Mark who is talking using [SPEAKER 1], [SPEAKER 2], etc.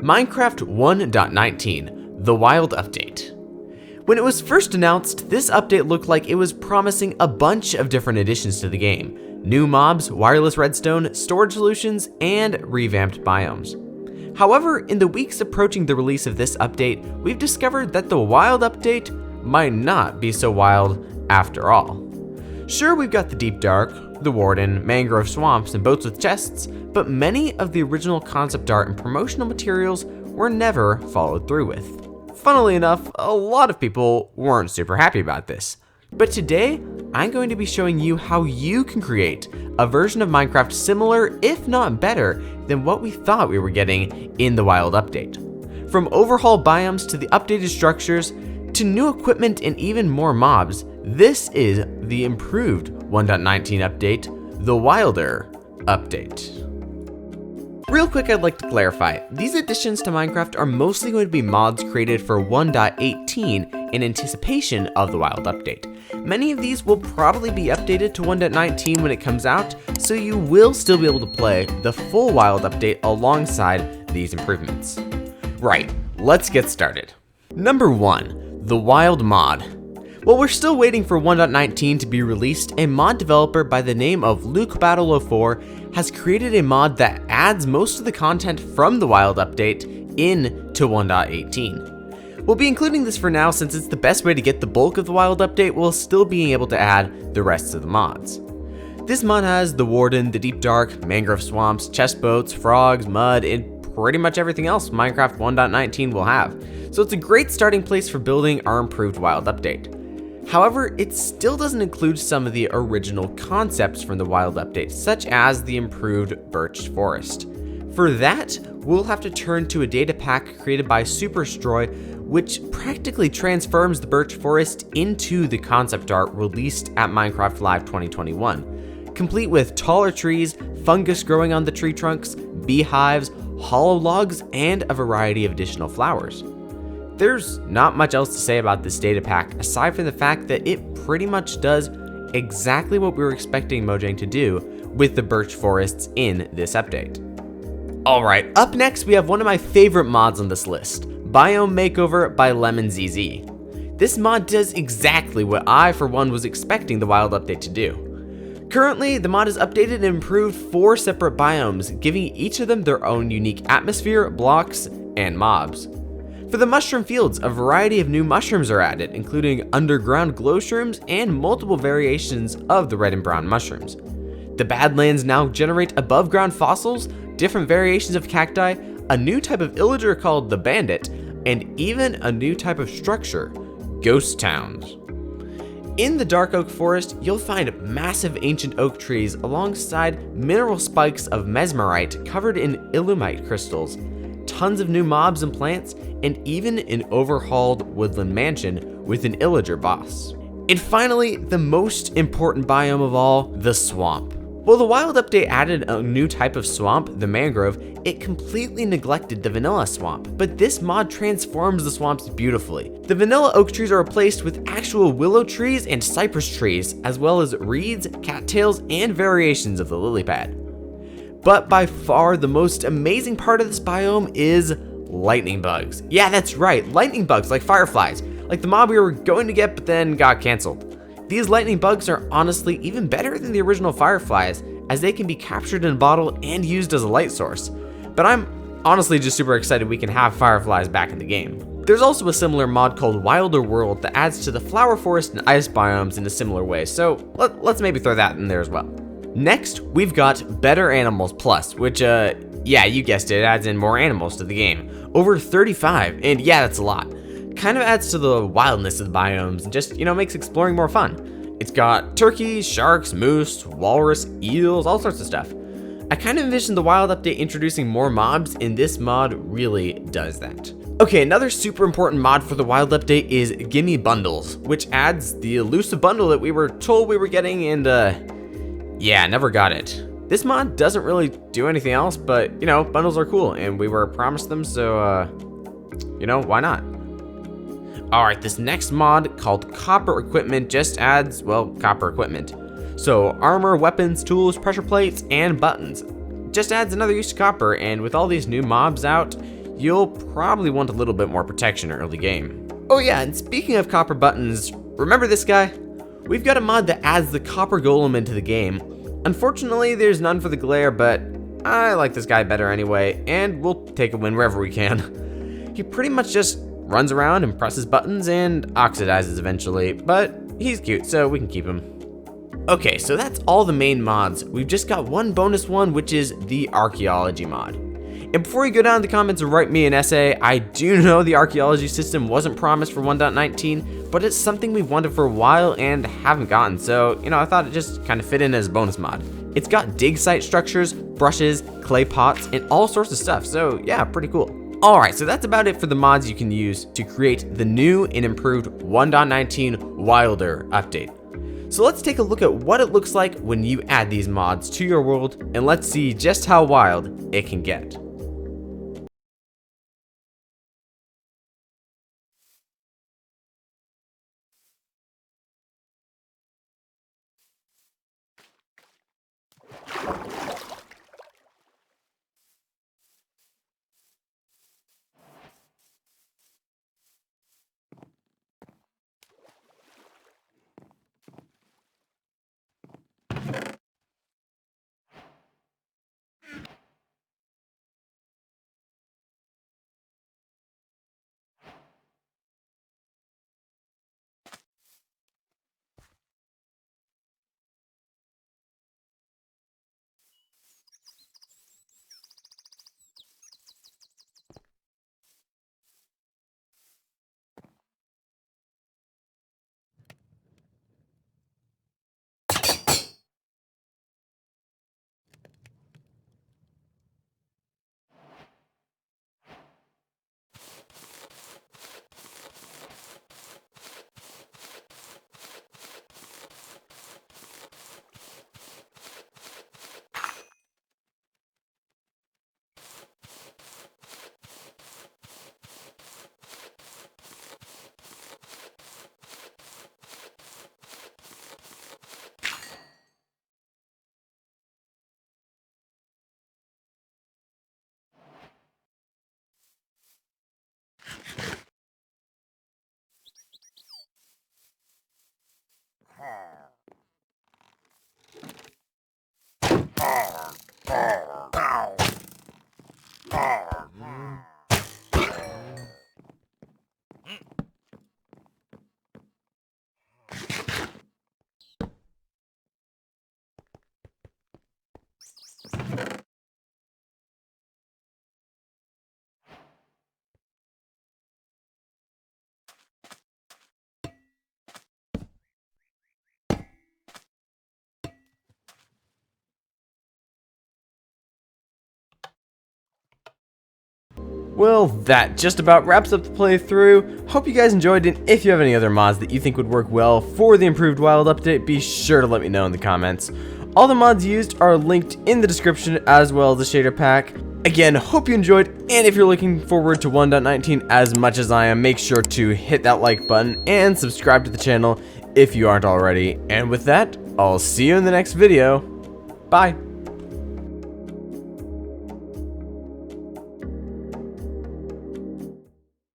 [SPEAKER 1] Minecraft 1.19, the Wild Update. When it was first announced, this update looked like it was promising a bunch of different additions to the game. New mobs, wireless redstone, storage solutions, and revamped biomes. However, in the weeks approaching the release of this update, we've discovered that the Wild Update might not be so wild after all. Sure, we've got the Deep Dark, the Warden, mangrove swamps, and boats with chests, but many of the original concept art and promotional materials were never followed through with. Funnily enough, a lot of people weren't super happy about this. But today, I'm going to be showing you how you can create a version of Minecraft similar, if not better, than what we thought we were getting in the Wild Update. From overhauled biomes to the updated structures, to new equipment and even more mobs, this is the improved 1.19 update, the Wilder Update. Real quick, I'd like to clarify, these additions to Minecraft are mostly going to be mods created for 1.18 in anticipation of the Wild Update. Many of these will probably be updated to 1.19 when it comes out, so you will still be able to play the full Wild Update alongside these improvements. Right, let's get started. Number 1, the Wild Mod. While we're still waiting for 1.19 to be released, a mod developer by the name of LukeBattle04 has created a mod that adds most of the content from the Wild Update into 1.18. We'll be including this for now since it's the best way to get the bulk of the Wild Update while still being able to add the rest of the mods. This mod has the Warden, the Deep Dark, mangrove swamps, chest boats, frogs, mud, and pretty much everything else Minecraft 1.19 will have. So it's a great starting place for building our improved Wild Update. However, it still doesn't include some of the original concepts from the Wild Update, such as the improved birch forest. For that, we'll have to turn to a data pack created by Superstroy, which practically transforms the birch forest into the concept art released at Minecraft Live 2021, complete with taller trees, fungus growing on the tree trunks, beehives, hollow logs, and a variety of additional flowers. There's not much else to say about this data pack aside from the fact that it pretty much does exactly what we were expecting Mojang to do with the birch forests in this update. Alright, up next we have one of my favorite mods on this list, Biome Makeover by LemonZZ. This mod does exactly what I, for one, was expecting the Wild Update to do. Currently, the mod has updated and improved 4 separate biomes, giving each of them their own unique atmosphere, blocks, and mobs. For the mushroom fields, a variety of new mushrooms are added, including underground glow shrooms and multiple variations of the red and brown mushrooms. The Badlands now generate above ground fossils, different variations of cacti, a new type of illager called the Bandit, and even a new type of structure, ghost towns. In the dark oak forest, you'll find massive ancient oak trees alongside mineral spikes of mesmerite covered in illumite crystals, tons of new mobs and plants, and even an overhauled woodland mansion with an illager boss. And finally, the most important biome of all, the swamp. While the Wild Update added a new type of swamp, the mangrove, it completely neglected the vanilla swamp, but this mod transforms the swamps beautifully. The vanilla oak trees are replaced with actual willow trees and cypress trees, as well as reeds, cattails, and variations of the lily pad. But by far the most amazing part of this biome is lightning bugs. Yeah, that's right, lightning bugs like fireflies, like the mob we were going to get but then got canceled. These lightning bugs are honestly even better than the original fireflies, as they can be captured in a bottle and used as a light source. But I'm honestly just super excited we can have fireflies back in the game. There's also a similar mod called Wilder World that adds to the flower forest and ice biomes in a similar way, so let's maybe throw that in there as well. Next, we've got Better Animals Plus, which, yeah, you guessed it, adds in more animals to the game. Over 35, and yeah, that's a lot. Kind of adds to the wildness of the biomes and just, makes exploring more fun. It's got turkeys, sharks, moose, walrus, eels, all sorts of stuff. I kind of envision the Wild Update introducing more mobs, and this mod really does that. Okay, another super important mod for the Wild Update is Gimme Bundles, which adds the elusive bundle that we were told we were getting, and yeah, never got it. This mod doesn't really do anything else, but, bundles are cool, and we were promised them, so, why not? Alright, this next mod, called Copper Equipment, just adds, copper equipment. So, armor, weapons, tools, pressure plates, and buttons. Just adds another use to copper, and with all these new mobs out, you'll probably want a little bit more protection early game. Oh yeah, and speaking of copper buttons, remember this guy? We've got a mod that adds the copper golem into the game. Unfortunately, there's none for the glare, but I like this guy better anyway, and we'll take a win wherever we can. He pretty much just runs around and presses buttons and oxidizes eventually, but he's cute, so we can keep him. Okay, so that's all the main mods. We've just got one bonus one, which is the Archaeology mod. And before you go down in the comments and write me an essay, I do know the Archaeology system wasn't promised for 1.19, but it's something we've wanted for a while and haven't gotten, so, I thought it just kind of fit in as a bonus mod. It's got dig site structures, brushes, clay pots, and all sorts of stuff, so yeah, pretty cool. Alright, so that's about it for the mods you can use to create the new and improved 1.19 Wilder update. So let's take a look at what it looks like when you add these mods to your world, and let's see just how wild it can get. Well, that just about wraps up the playthrough. Hope you guys enjoyed it. If you have any other mods that you think would work well for the improved Wild update, be sure to let me know in the comments. All the mods used are linked in the description as well as the shader pack. Again, hope you enjoyed, and if you're looking forward to 1.19 as much as I am, make sure to hit that like button and subscribe to the channel if you aren't already. And with that, I'll see you in the next video. Bye.